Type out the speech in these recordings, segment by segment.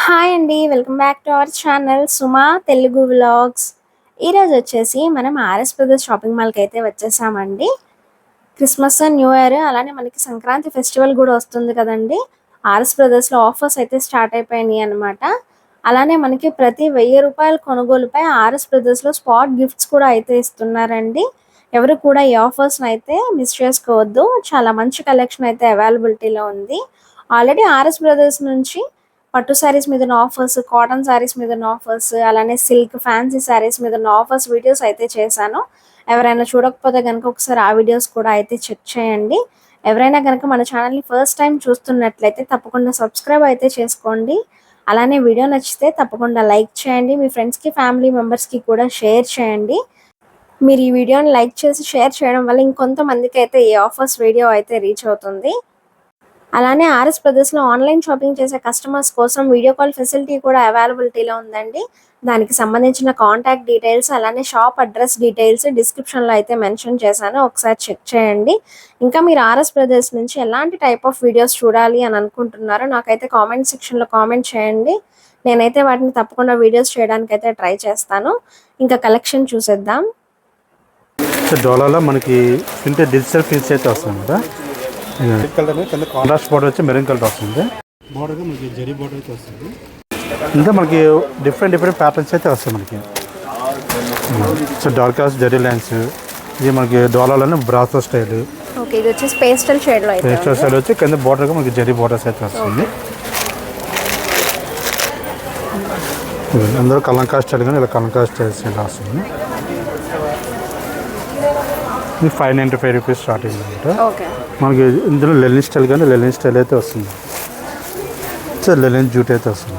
Hi అండి. Welcome back to our channel Suma Telugu vlogs. ఈరోజు వచ్చేసి మనం ఆర్ఎస్ బ్రదర్స్ షాపింగ్ మాల్కి అయితే వచ్చేసామండి. క్రిస్మస్, న్యూ ఇయర్ అలానే మనకి సంక్రాంతి ఫెస్టివల్ కూడా వస్తుంది కదండి. ఆర్ఎస్ బ్రదర్స్లో ఆఫర్స్ అయితే స్టార్ట్ అయిపోయినాయి అనమాట. అలానే మనకి ప్రతి 1000 రూపాయల కొనుగోలుపై ఆర్ఎస్ బ్రదర్స్లో స్పాట్ గిఫ్ట్స్ కూడా అయితే ఇస్తున్నారండి. ఎవరు కూడా ఈ ఆఫర్స్ని అయితే మిస్ చేసుకోవద్దు. చాలా మంచి కలెక్షన్ అయితే అవైలబిలిటీలో ఉంది. ఆల్రెడీ ఆర్ఎస్ బ్రదర్స్ నుంచి పట్టు శారీస్ మీద ఆఫర్స్, కాటన్ శారీస్ మీద ఆఫర్స్, అలానే సిల్క్ ఫ్యాన్సీ శారీస్ మీద ఆఫర్స్ వీడియోస్ అయితే చేశాను. ఎవరైనా చూడకపోతే కనుక ఒకసారి ఆ వీడియోస్ కూడా అయితే చెక్ చేయండి. ఎవరైనా కనుక మన ఛానల్ని ఫస్ట్ టైం చూస్తున్నట్లయితే తప్పకుండా సబ్స్క్రైబ్ అయితే చేసుకోండి. అలానే వీడియో నచ్చితే తప్పకుండా లైక్ చేయండి. మీ ఫ్రెండ్స్కి, ఫ్యామిలీ మెంబర్స్కి కూడా షేర్ చేయండి. మీరు ఈ వీడియోని లైక్ చేసి షేర్ చేయడం వల్ల ఇంకొంతమందికి అయితే ఈ ఆఫర్స్ వీడియో అయితే రీచ్ అవుతుంది. అలానే ఆర్ఎస్ బ్రదర్స్లో ఆన్లైన్ షాపింగ్ చేసే కస్టమర్స్ కోసం వీడియో కాల్ ఫెసిలిటీ కూడా అవైలబిలిటీలో ఉందండి. దానికి సంబంధించిన కాంటాక్ట్ డీటెయిల్స్ అలానే షాప్ అడ్రస్ డీటెయిల్స్ డిస్క్రిప్షన్లో అయితే మెన్షన్ చేశాను. ఒకసారి చెక్ చేయండి. ఇంకా మీరు ఆర్ఎస్ బ్రదర్స్ నుంచి ఎలాంటి టైప్ ఆఫ్ వీడియోస్ చూడాలి అని అనుకుంటున్నారో నాకైతే కామెంట్ సెక్షన్లో కామెంట్ చేయండి. నేనైతే వాటిని తప్పకుండా వీడియోస్ చేయడానికి అయితే ట్రై చేస్తాను. ఇంకా కలెక్షన్ చూసేద్దాం. డోలాలో మనకి డిజిటల్ ఫీల్స్ అయితే వస్తుంది కదా. కలర్ కింద కాంట్రాస్ట్ బార్డర్ వచ్చి మెరూన్ కలర్ వస్తుంది. బార్డర్ మనకి జరీ బార్డర్ అయితే వస్తుంది. ఇంకా మనకి డిఫరెంట్ ప్యాటర్న్స్ అయితే వస్తాయి మనకి. So dark cost zari lines, ఇది మనకి డోలాలోనే బ్రాసో స్టైల్. ఓకే, ఇది వచ్చేసి పేస్టల్ షేడ్లో అయితే పేస్టల్ స్టైల్ వచ్చి కింద బార్డర్గా మనకి జరీ బార్డర్స్ అయితే వస్తుంది. అందరూ కలంకా స్టైల్ కానీ ఇలా కలంకా స్టైల్స్ ఇలా వస్తుంది. ఇది 595 రూపీస్ స్టార్టింగ్ అనమాట. మనకి ఇందులో లెలిన్ స్టైల్ కానీ లెలిన్ స్టైల్ అయితే వస్తుంది. సో లెలిన్ జూట్ అయితే వస్తుంది.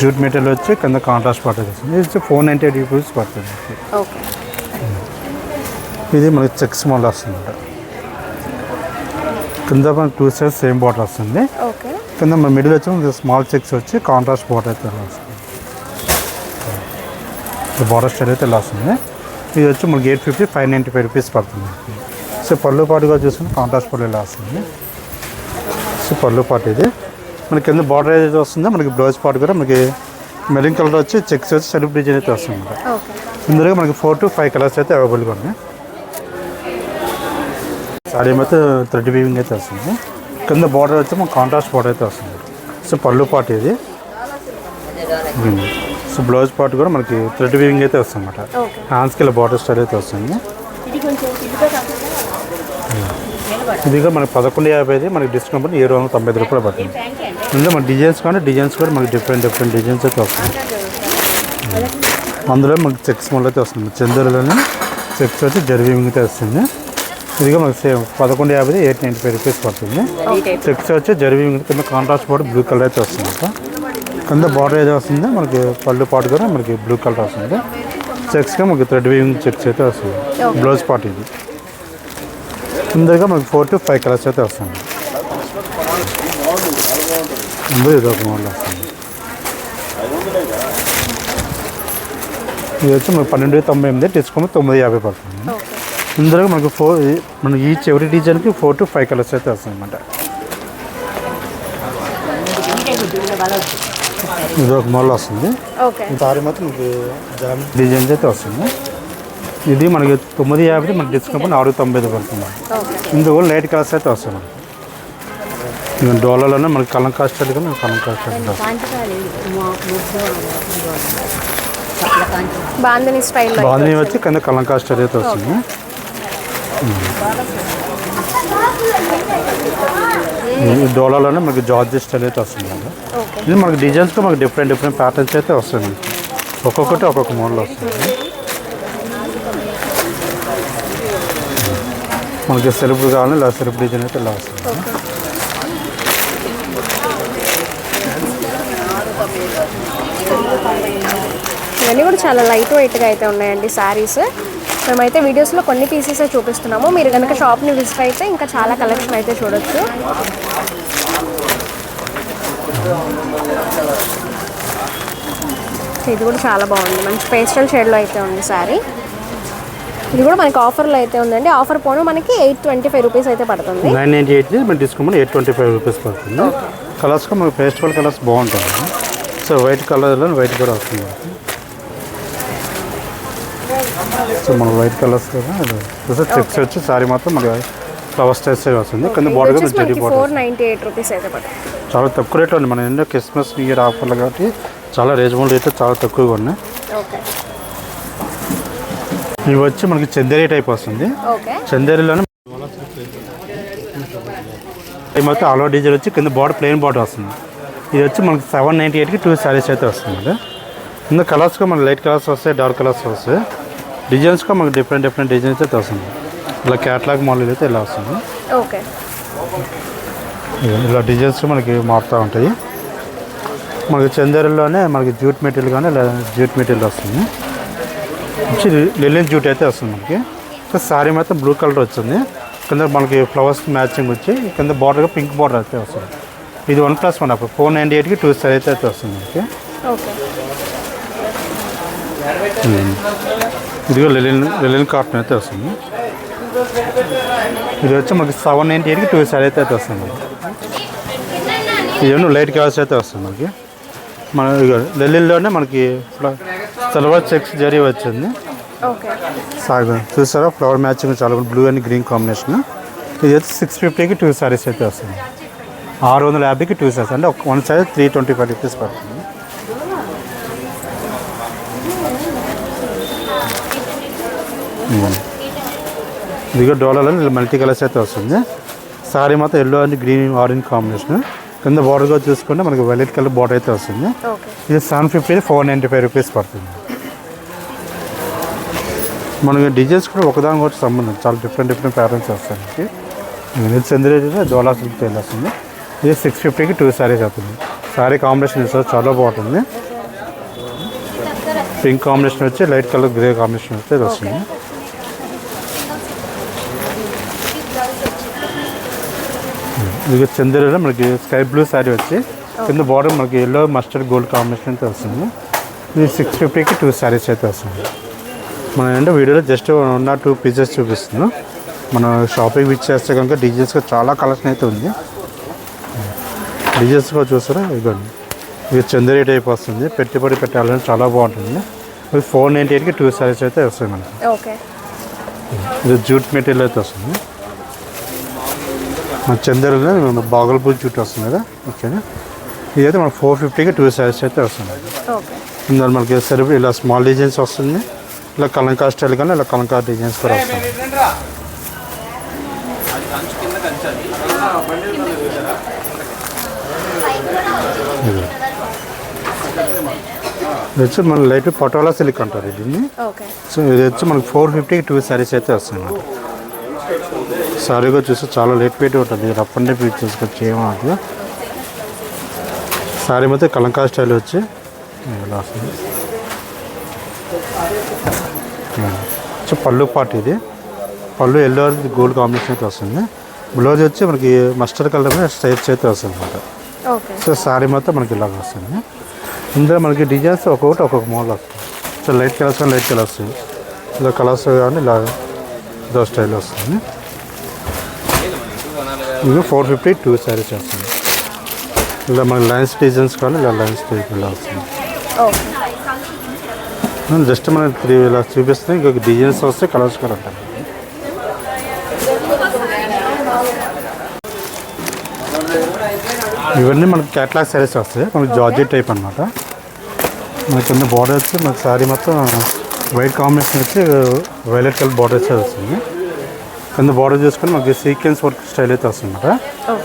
జూట్ మెటీరియల్ వచ్చి కింద కాంట్రాస్ట్ బార్డర్ వస్తుంది. ఇది 498 రూపీస్ పడుతుంది. ఇది మనకి చెక్స్ మోడల్ వస్తుంది. కింద మనకి 2 సైడ్స్ సేమ్ బార్డర్ వస్తుంది. కింద మన మిడిల్ వచ్చి మనకి స్మాల్ చెక్స్ వచ్చి కాంట్రాస్ట్ బార్డర్ అయితే వస్తుంది. బార్డర్ స్టైల్ అయితే ఇలా వస్తుంది. ఇది వచ్చి మనకి 850, 595 రూపీస్ పడుతుంది. సో పళ్ళు పాటుగా చూసుకుని కాంట్రాస్ట్ పళ్ళు ఇలా వస్తుంది. సో పళ్ళు పాటు ఇది మనకి కింద బార్డర్ ఏదైతే వస్తుందో మనకి బ్లౌజ్ పాటు కూడా మనకి మెరూన్ కలర్ వచ్చి చెక్స్ వచ్చి సెల్ఫ్ డిజైన్ అయితే వస్తుంది అనమాట. ఇందులో మనకి 4 to 5 కలర్స్ అయితే అవైలబుల్గా ఉన్నాయి. సారీ అయితే థ్రెడ్ వీవింగ్ అయితే వస్తుంది. కింద బార్డర్ వచ్చి మనకి కాంట్రాస్ట్ బార్డర్ అయితే వస్తుంది. సో పళ్ళు పాటు ఇది. సో బ్లౌజ్ పార్ట్ కూడా మనకి థ్రెడ్ వీవింగ్ అయితే వస్తుంది అనమాట. హ్యాండ్స్కి ఇలా బార్డర్ స్టైల్ అయితే వస్తుంది. ఇది కూడా మనకి 1150, మనకి డిస్కౌంట్ 795 రూపాయలు పడుతుంది. ఇందులో మన డిజైన్స్ కానీ డిజైన్స్ కూడా మనకి డిఫరెంట్ డిజైన్స్ అయితే వస్తుంది. అందులో మనకి చెక్స్ మోడల్ అయితే వస్తుంది. చందూరులోనే చెక్స్ వచ్చి జరీ వీవింగ్ అయితే వస్తుంది. ఇదిగా మనకి సేమ్ 1150, 895 రూపీస్ పడుతుంది. చెక్స్ వచ్చి జరీ వీవింగ్ కింద కాంట్రాస్ట్ బార్డర్ బ్లూ కలర్ అయితే వస్తుంది అనమాట. కింద బార్డర్ ఏదో వస్తుంది మనకి పళ్ళు పాటు కూడా మనకి బ్లూ కలర్ వస్తుంది. చెక్స్గా మనకి థ్రెడ్ వీవింగ్ చెక్స్ అయితే వస్తుంది. బ్లౌజ్ పార్ట్ ఇది. ఇందుగా మనకి 4 to 5 కలర్స్ అయితే వస్తుంది. అందులో ఇది ఒక మోడల్ వస్తుంది. ఇది వచ్చి మనకి 1298, డిస్కౌంట్ 950 పడుతుంది. ఇందులో మనకి ఈచ్ ఎవరి డిజైన్కి 4 to 5 కలర్స్ అయితే వస్తుంది అనమాట. ఇది ఒక మోడల్ వస్తుంది. సారీ మాత్రం మనకి డిజైన్స్ అయితే వస్తుంది. ఇది మనకి 950, మనకి డిస్కౌంట్ 695 పడుతుంది. ఇందులో లైట్ కలర్స్ అయితే వస్తుంది. మనకి డోలాలోనే మనకి కలంకా స్టైల్ కానీ కలంకా స్టైల్ బాందిని వచ్చి కింద కలంకా స్టైల్ అయితే వస్తుంది. ఈ డోలాలోనే మనకి జార్జ్ స్టైల్ అయితే వస్తుంది. ఇది మనకి డిజైన్స్తో మనకి డిఫరెంట్ ప్యాటర్న్స్ అయితే వస్తుంది. ఒక్కొక్కటి ఒక్కొక్క మోడల్ వస్తుంది. మనకి సెల్ఫ్ కావాలి ఇలా సెల్ఫ్ డిజైన్ అయితే ఇలా వస్తుంది. ఇవన్నీ కూడా చాలా లైట్ వెయిట్గా అయితే ఉన్నాయండి శారీస్. మేమైతే వీడియోస్లో కొన్ని పీసెస్ చూపిస్తున్నాము. మీరు కనుక షాప్ని విజిట్ అయితే ఇంకా చాలా కలెక్షన్ అయితే చూడొచ్చు. ఇది కూడా చాలా బాగుంది. మంచి పేస్టల్ షేడ్లో అయితే ఉంది శారీ. ఇది కూడా మనకి ఆఫర్లో అయితే ఉందండి. ఆఫర్ పోను మనకి 825 రూపీస్ అయితే పడుతుంది. 998 మన డిస్కౌంట్ 825 రూపీస్ పడుతుంది. కలర్స్గా మనకి పేస్టల్ కలర్స్ బాగుంటుంది. సో వైట్ కలర్లో వైట్ కూడా వస్తుంది. సో మన వైట్ కలర్స్ కదా చెక్స్ వచ్చి సారీ మొత్తం మనకి ఫ్లవర్ స్టైల్స్ వస్తుంది. కింద బార్డర్ కూడా జరీ బార్డర్. 498 రూపీస్ అయితే పడుతుంది. చాలా తక్కువ రేట్లో ఉంది. మన ఎన్నో క్రిస్మస్ న్యూ ఇయర్ ఆఫర్లు కాబట్టి చాలా రీజనబుల్ రేట్, చాలా తక్కువగా ఉన్నాయి. ఓకే. ఇవి వచ్చి మనకి చందేరి టైప్ వస్తుంది. చందేరిలోనే ఇవి మొత్తం ఆల్ ఓవర్ డిజైన్ వచ్చి కింద బార్డర్ ప్లెయిన్ బార్డర్ వస్తుంది. ఇది వచ్చి మనకి 798కి 2 సారీస్ అయితే వస్తుంది. ఇందులో కలర్స్గా మనకి లైట్ కలర్స్ వస్తాయి, డార్క్ కలర్స్ వస్తాయి. డిజైన్స్గా మనకి డిఫరెంట్ డిజైన్స్ అయితే వస్తుంది. ఇలా క్యాట్లాగ్ మోడల్ అయితే ఇలా వస్తుంది. ఓకే. ఇలా డిజైన్స్ మనకి మారుతూ ఉంటాయి. మనకి చందేరిలోనే మనకి జూట్ మెటీరియల్ కానీ ఇలా జూట్ మెటీరియల్ వస్తుంది. వచ్చి లిలిన్ జూట్ అయితే వస్తుంది మనకి. సారీ మొత్తం బ్లూ కలర్ వచ్చింది. కింద మనకి ఫ్లవర్స్ మ్యాచింగ్ వచ్చి కింద బార్డర్గా పింక్ బార్డర్ అయితే వస్తుంది. ఇది 1+1 అప్పుడు 498కి 2 సారీ అయితే వస్తుంది మనకి. ఇదిగో లిలిన్ కాటన్ అయితే వస్తుంది. ఇది వచ్చి మనకి 798కి 2 సారీ అయితే వస్తుంది. ఇవన్నీ లైట్ కలర్స్ అయితే వస్తుంది మనకి. మన లిలిన్లోనే మనకి సిల్వర్ చెక్స్ జరీ వచ్చింది. సాగు చూసారా ఫ్లవర్ మ్యాచింగ్ చాలా బ్లూ అండ్ గ్రీన్ కాంబినేషన్. ఇది వచ్చి 650కి 2 సారీస్ అయితే వస్తుంది. 650కి 2 సారీస్ అంటే వన్ సారీ 325 రూపీస్ పడుతుంది. ఇదిగో డోలాలో మల్టీ కలర్స్ అయితే వస్తుంది. సారీ మొత్తం yellow and green orange combination. కింద బార్డర్గా చూసుకుంటే మనకి వైలెట్ కలర్ బార్డర్ అయితే వస్తుంది. ఇది 750 495 రూపీస్ పడుతుంది. మనకి డిజైన్స్ కూడా ఒకదాని కూడా సంబంధం చాలా డిఫరెంట్ ప్యాటర్న్స్ వస్తాయి. ఇది చంద్రేజీ డోలా సిల్క్ వస్తుంది. ఇది 650కి 2 సారీస్ అవుతుంది. సారీ కాంబినేషన్ చాలా బాగుంటుంది. పింక్ కాంబినేషన్ వచ్చి లైట్ కలర్ గ్రే కాంబినేషన్ అయితే వస్తుంది. ఇది చంద్రేలో మనకి స్కై బ్లూ సారీ వచ్చి కింద బార్డర్ మనకి ఎల్లో మస్టర్డ్ గోల్డ్ కాంబినేషన్ అయితే వస్తుంది. ఇది 650కి 2 సారీస్ అయితే వస్తుంది. మనం ఏంటో వీడియోలో జస్ట్ 1 or 2 పీసెస్ చూపిస్తున్నాం. మనం షాపింగ్ విచ్ చేస్తే కనుక డిజైన్స్గా చాలా కలెక్షన్ అయితే ఉంది. డిజైన్స్గా చూస్తారా ఇదిగోండి. ఇది చందేరి టైప్ వస్తుంది. పెట్టుబడి పెట్టాలని చాలా బాగుంటుంది. ఇది 498కి 2 సారీస్ అయితే వస్తాయి మనకి. ఇది జూట్ మెటీరియల్ అయితే వస్తుంది. మన చందేరిలో బాగల్పూర్ జూట్ వస్తుంది కదా. ఓకేనా. ఇదైతే మనకు 450కి 2 సారీస్ అయితే వస్తుంది. ఇందులో మనకి సరిపి ఇలా స్మాల్ డిజైన్స్ వస్తుంది. ఇలా కలంకార్ స్టైల్ కానీ ఇలా కలంకార్ డిజైన్స్ కూడా వస్తాయి. ఇది వచ్చి మన లైట్ పటోలా సిల్క్ అంటారు దీన్ని. సో ఇది వచ్చి మనకి 450కి 2 సారీస్ అయితే వస్తాయి. సారీగా చూస్తే చాలా లైట్ వెయిట్ ఉంటుంది. రఫ్ అండ్ పీట్ చేసుకొచ్చి ఏమవుతుంది. సారీ మొత్తం కలంకార్ స్టైల్ వచ్చి ఇలా వస్తుంది. పళ్ళు పార్ట్ ఇది. పళ్ళు ఎల్లో గోల్డ్ కాంబినేషన్ అయితే వస్తుంది. బ్లౌజ్ వచ్చి మనకి మస్టర్డ్ కలర్ మీద స్ట్రైప్స్ అయితే వస్తుంది అనమాట. సో సారీ మొత్తం మనకి ఇలాగ వస్తుంది. ఇందులో మనకి డిజైన్స్ ఒక్కొక్క మోడల్ వస్తుంది. సో లైట్ కలర్స్ కానీ లైట్ కలర్స్ ఇలా కలర్స్ కానీ ఇలా ఇదో స్టైల్ వస్తుంది. ఇది 450 2 సారీస్ వస్తుంది. ఇలా మనకి లైన్స్ డిజైన్స్ కానీ ఇలా లైన్స్ ఇలా వస్తుంది. జస్ట్ మనం 3 ఇలా చూపిస్తే ఇంకొక డిజైన్స్ వస్తే కలర్స్ కూడా ఉంటాయి. ఇవన్నీ మనకి క్యాట్లాగ్ సారీస్ వస్తాయి. మనకి జార్జెట్ టైప్ అనమాట. మనకి కింద బార్డర్ వచ్చి మనకి సారీ మొత్తం వైట్ కాంబినేషన్ వచ్చి వైలెట్ కలర్ బార్డర్ వచ్చి వస్తుంది. కింద బార్డర్ చూసుకొని మనకి సీక్వెన్స్ వర్క్ స్టైల్ అయితే వస్తుంది అనమాట.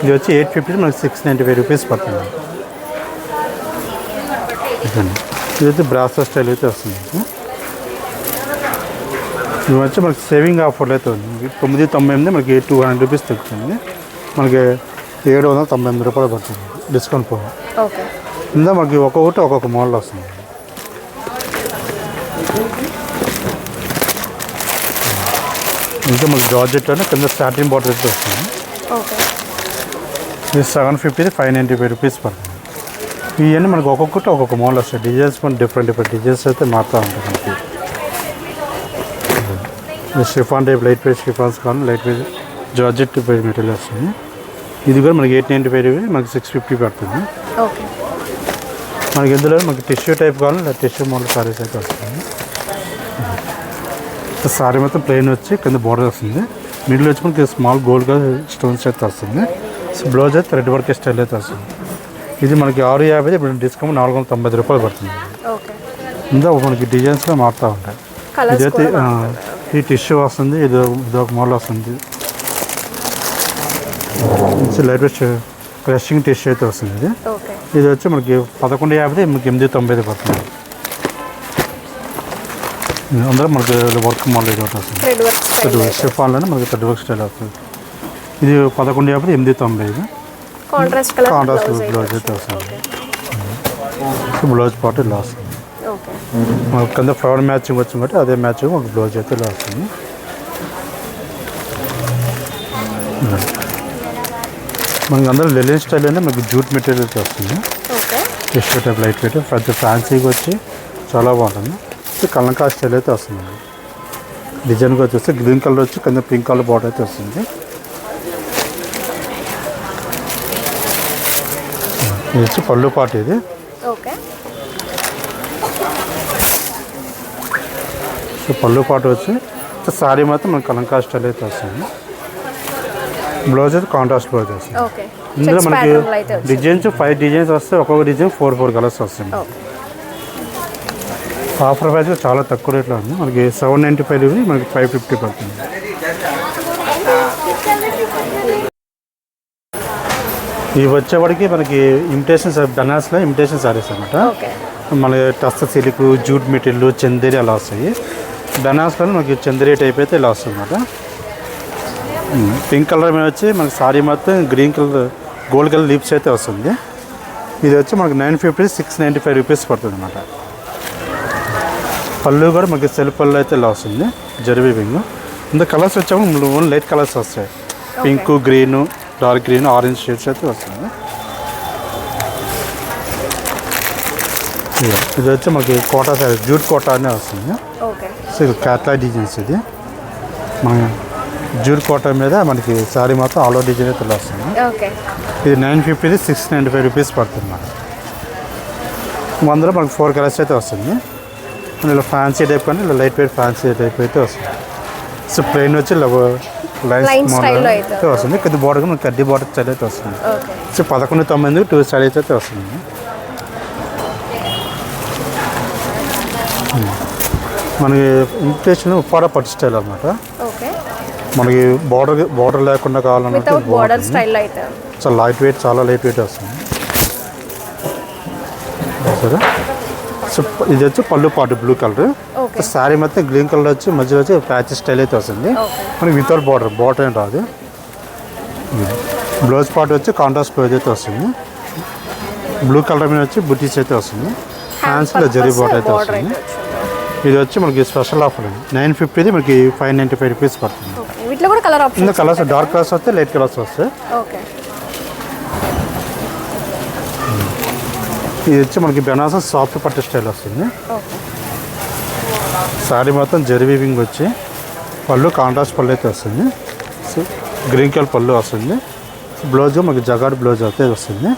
ఇది వచ్చి 850 మనకి 695 రూపీస్ పడుతుంది. ఇది వచ్చి బ్రాసో స్టైల్ అయితే వస్తుంది. ఇది వచ్చి మనకి సేవింగ్ ఆఫర్లు అయితే ఉంది. 998 మనకి 200 రూపీస్ తగ్గుతుంది. మనకి 798 రూపాయలు పడుతుంది డిస్కౌంట్ పోయి. ఇందా మనకి ఒక్కొక్క మోడల్ వస్తుంది. ఇంకా మనకి జార్జెట్లోనే కింద స్టార్టింగ్ బార్డర్ అయితే వస్తుంది. ఇది 750 595 రూపీస్ పడుతుంది. ఇవన్నీ మనకి ఒక్కొక్క మోడల్ వస్తాయి. డిజైన్స్ మన డిఫరెంట్ డిజైన్స్ అయితే మారుతూ ఉంటాయి మనకి. Chiffon type light weight chiffons కానీ లైట్ వెయిట్ జార్జెట్ మెటీరియల్ వస్తుంది. ఇది కూడా మనకి 895 మనకి 650 పడుతుంది. ఓకే. మనకి ఇందులో మనకి టిష్యూ టైప్ కావాలి లేదా టిష్యూ మోడల్ సారీస్ అయితే వస్తుంది. సారీ మొత్తం ప్లెయిన్ వచ్చి కింద బోర్డర్ వస్తుంది. మిడిల్ వచ్చి మనకి స్మాల్ గోల్డ్ కలర్ స్టోన్స్ అయితే వస్తుంది. సో బ్లౌజ్ అయితే థ్రెడ్ వర్క్ స్టైల్ అయితే వస్తుంది. ఇది మనకి 650, ఇప్పుడు డిస్కౌంట్ 490 రూపాయలు పడుతుంది. ఇందులో మనకి డిజైన్స్లో మారుతూ ఉంటాయి. ఇదైతే ఈ టిష్యూ వస్తుంది, ఇదొక మోడల్ వస్తుంది. లైట్ వెయిట్ క్రషింగ్ టిష్యూ అయితే వస్తుంది. ఇది వచ్చి మనకి 1150, మనకి 890 పడుతుంది. అందులో మనకి వర్క్ మోడల్ ఇది వస్తుంది. షిఫాన్లోనే మనకి థ్రెడ్ వర్క్ స్టైల్ వస్తుంది. ఇది 1150, 890. కాంట్రాస్ట్ బ్లౌజ్ అయితే వస్తుంది. బ్లౌజ్ పార్ట్ ఇలా వస్తుంది. మనకు కింద ఫ్లవర్ మ్యాచింగ్ వచ్చింది కాబట్టి అదే మ్యాచింగ్ ఒక బ్లౌజ్ అయితే ఇలా వస్తుంది. మనకి అందరూ లెలిన్ స్టైల్ అయినా మనకి జూట్ మెటీరియల్ అయితే వస్తుంది. టిష్యూ టైప్ లైట్ వెయిట్ పెద్ద ఫ్యాన్సీగా వచ్చి చాలా బాగుంటుంది. కలంకా స్టైల్ అయితే వస్తుంది. డిజైన్గా వచ్చేసి గ్రీన్ కలర్ వచ్చి కింద పింక్ కలర్ బార్డర్ అయితే వస్తుంది. ఇది వచ్చి పళ్ళు పాటు. ఇది పళ్ళు పాటు వచ్చి సారీ మాత్రం మనకి కలంకా స్టైల్ అయితే వస్తుంది. బ్లౌజ్ అయితే కాంట్రాస్ట్ బ్లౌజ్ వస్తుంది. ఇందులో మనకి డిజైన్స్ 5 డిజైన్స్ వస్తాయి. ఒక్కొక్క డిజైన్ 4 కలర్స్ వస్తుంది. ఆఫర్ ప్రైస్ చాలా తక్కువ రేట్లో ఉంది. మనకి 795 మనకి 550 పడుతుంది. ఇవి వచ్చేవాడికి మనకి ఇమిటేషన్ బనారస్లో ఇమిటేషన్ సారీస్ అనమాట. మన టస్స సిల్క్, జూట్ మెటీరియల్, చందేరి అలా వస్తాయి. బనారస్లో మనకి చందేరి టైప్ అయితే ఇలా వస్తుంది అనమాట. పింక్ కలర్ మీద వచ్చి మనకి సారీ మొత్తం గ్రీన్ కలర్ గోల్డ్ కలర్ లీప్స్ అయితే వస్తుంది. ఇది వచ్చి మనకి 950, 695 రూపీస్ పడుతుంది అనమాట. పళ్ళు కూడా మనకి సెల్ఫ్ పళ్ళు అయితే ఇలా వస్తుంది. జర్వీవింగ్ ఇంత కలర్స్ వచ్చాము ఓన్ లైట్ కలర్స్ వస్తాయి. Pink, green, dark green, orange shades అయితే వస్తుంది. ఇది వచ్చి మనకి కోటా సారీ, జూట్ కోటా అనే వస్తుంది. సో ఇది క్యాట్లాగ్ డిజైన్స్. ఇది మన జూట్ కోటా మీద మనకి సారీ మొత్తం ఆల్ ఓవర్ డిజైన్ అయితే వస్తుంది. ఇది 950, 695 రూపీస్ పడుతుంది అన్నమాట. అందులో మనకి 4 కలర్స్ అయితే వస్తుంది. ఇలా ఫ్యాన్సీ టైప్ కానీ ఇలా లైట్ వెయిట్ ఫ్యాన్సీ టైప్ అయితే వస్తుంది. సో ప్లెయిన్ వచ్చి లైన్స్ మోడల్ అయితే వస్తుంది. కొద్ది బార్డర్ మనకి కడ్డీ బార్డర్ స్టైల్ అయితే వస్తుంది. సో 1190 2 స్టైల్స్ అయితే వస్తుంది. మనకి ఇమిటేషన్ ఉప్పాడ పట్టు స్టైల్ అనమాట. మనకి బార్డర్ లేకుండా కావాలన్నట్టు చాలా లైట్ వెయిట్, చాలా లైట్ వెయిట్ వస్తుంది. సరే. సో ఇది వచ్చి పళ్ళు పాటు బ్లూ కలర్. శారీ మొత్తం గ్రీన్ కలర్ వచ్చి మధ్యలో వచ్చి ప్యాచ్ స్టైల్ అయితే వస్తుంది. మనకి వితౌట్ బార్డర్ ఏం రాదు. బ్లౌజ్ పార్ట్ వచ్చి కాంట్రాస్ట్ బ్లౌజ్ అయితే వస్తుంది. బ్లూ కలర్ మీద వచ్చి బుటీస్ అయితే వస్తుంది. హ్యాండ్స్లో జరీ బార్డర్ అయితే వస్తుంది. ఇది వచ్చి మనకి స్పెషల్ ఆఫర్ 950, మనకి 595 రూపీస్ పడుతుంది. ఇందులో కలర్స్ డార్క్ కలర్స్ వస్తాయి, లైట్ కలర్స్ వస్తాయి. ఇది వచ్చి మనకి బెనారస్ సాఫ్ట్ పట్టు స్టైల్ వస్తుంది. శారీ మొత్తం జరీ వీవింగ్ వచ్చి పళ్ళు కాంట్రాస్ట్ పళ్ళు అయితే వస్తుంది. సో గ్రీన్ కలర్ పళ్ళు వస్తుంది. బ్లౌజ్ మనకి జగాడ్ బ్లౌజ్ అయితే వస్తుంది.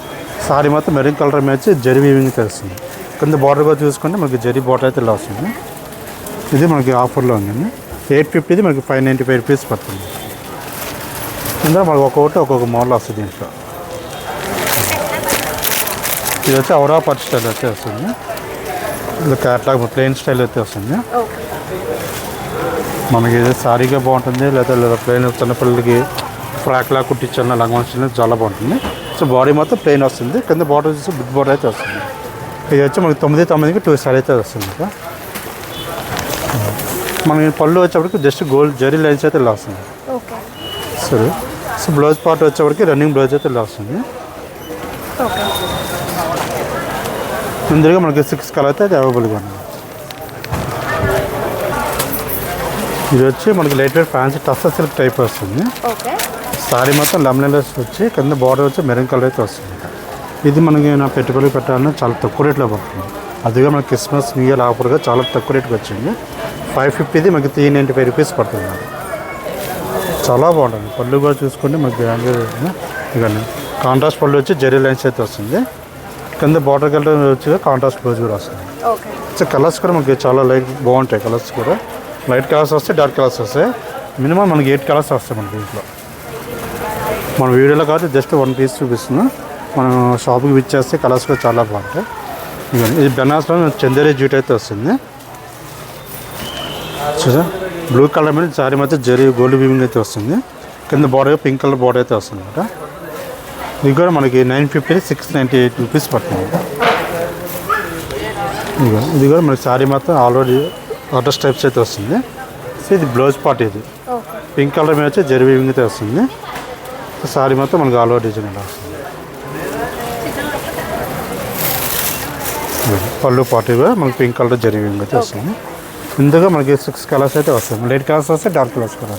శారీ మొత్తం మెరూన్ కలర్ మీద వచ్చి జరీ వీవింగ్ అయితే వస్తుంది. కింద బార్డర్గా చూసుకుంటే మనకి జరీ బార్డర్ అయితే ఇలా వస్తుంది. ఇది మనకి ఆఫర్లో ఉందండి. 850, మనకి 595 రూపీస్ పడుతుంది. ఇందులో మనకి ఒక్కొక్క మోడల్ వస్తుంది. దీంట్లో ఇది వచ్చి ఔరా పట్టు స్టైల్ అయితే వస్తుంది. ఇది క్యాట్లాగ్ ప్లెయిన్ స్టైల్ అయితే వస్తుంది. మనకి ఇది సారీగా బాగుంటుంది, లేదా ప్లెయిన్ చిన్నపిల్లలకి ఫ్రాక్లా కుట్టించిన లంగా స్టైల్ చాలా బాగుంటుంది. సో బాడీ మొత్తం ప్లెయిన్ వస్తుంది. కింద బార్డర్ వచ్చి బిగ్ బార్డర్ అయితే వస్తుంది. ఇది వచ్చి మనకి 990కి 2 స్టైల్ అయితే వస్తుంది. మనకి పళ్ళు వచ్చేప్పటికి జస్ట్ గోల్డ్ జరీ లైన్స్ అయితే ఇలా వస్తుంది. సరే. సో బ్లౌజ్ పార్ట్ వచ్చేప్పటికి రన్నింగ్ బ్లౌజ్ అయితే ఇలా వస్తుంది. ఇందులో మనకి 6 కలర్ అయితే అవైలబుల్గా ఉంది. ఇది వచ్చి మనకి light weight fancy టస్స silk type వస్తుంది. సారీ మొత్తం లెమనెలెస్ వచ్చి కింద బార్డర్ వచ్చి మెరూన్ కలర్ అయితే వస్తుంది. ఇది మనకి నా పెట్టుబడి పెట్టాలని చాలా తక్కువ రేట్లో పడుతుంది. అదిగా మనకి క్రిస్మస్ న్యూ ఇయర్ ఆఫర్గా చాలా తక్కువ రేట్కి వచ్చింది. 550, మనకి 395 రూపీస్ పడుతుంది. చాలా బాగుంటుంది. పళ్ళు కూడా చూసుకుంటే మనకి గ్రాండ్గా ఇవన్నీ కాంట్రాస్ట్ పళ్ళు వచ్చి జెరీ లైన్స్ అయితే వస్తుంది. కింద బార్డర్ కలర్ వచ్చి కాంట్రాస్ట్ బ్లౌజ్ కూడా వస్తుంది. ఓకే. సో కలర్స్ కూడా మనకి చాలా లైట్ బాగుంటాయి. కలర్స్ కూడా లైట్ కలర్స్ వస్తాయి, డార్క్ కలర్స్ వస్తాయి. మినిమం మనకి 8 కలర్స్ వస్తాయి మనకి దీంట్లో. మన వీడియోలో కాదు జస్ట్ 1 పీస్ చూపిస్తున్నాం. మనం షాప్కి విచ్చేస్తే కలర్స్ కూడా చాలా బాగుంటాయి. ఇవన్నీ ఇది బెనారస్లో చందేరి జూట్ అయితే వస్తుంది. చూసా బ్లూ కలర్ మీద సారీ మొత్తం జరీ గోల్డ్ వీవింగ్ అయితే వస్తుంది. కింద బార్డర్ పింక్ కలర్ బార్డర్ అయితే వస్తుంది అనమాట. ఇది కూడా మనకి 950 698 రూపీస్ పడుతుంది. ఇది కూడా మనకి సారీ మొత్తం ఆల్రెడీ వాటర్ స్టైప్స్ అయితే వస్తుంది. సో ఇది బ్లౌజ్ పార్ట్. ఇది పింక్ కలర్ మీద వచ్చి జరీ వీవింగ్ అయితే వస్తుంది. సారీ మొత్తం మనకి ఆల్రెడీ డిజైన్ ఇలా వస్తుంది. పళ్ళు పార్ట్ కూడా మనకి పింక్ కలర్ జరీ వీవింగ్ అయితే వస్తుంది. ఇందుగా మనకి 6 కలర్స్ అయితే వస్తాయి. లైట్ కలర్స్ వస్తాయి, డార్క్ కలర్స్ కూడా.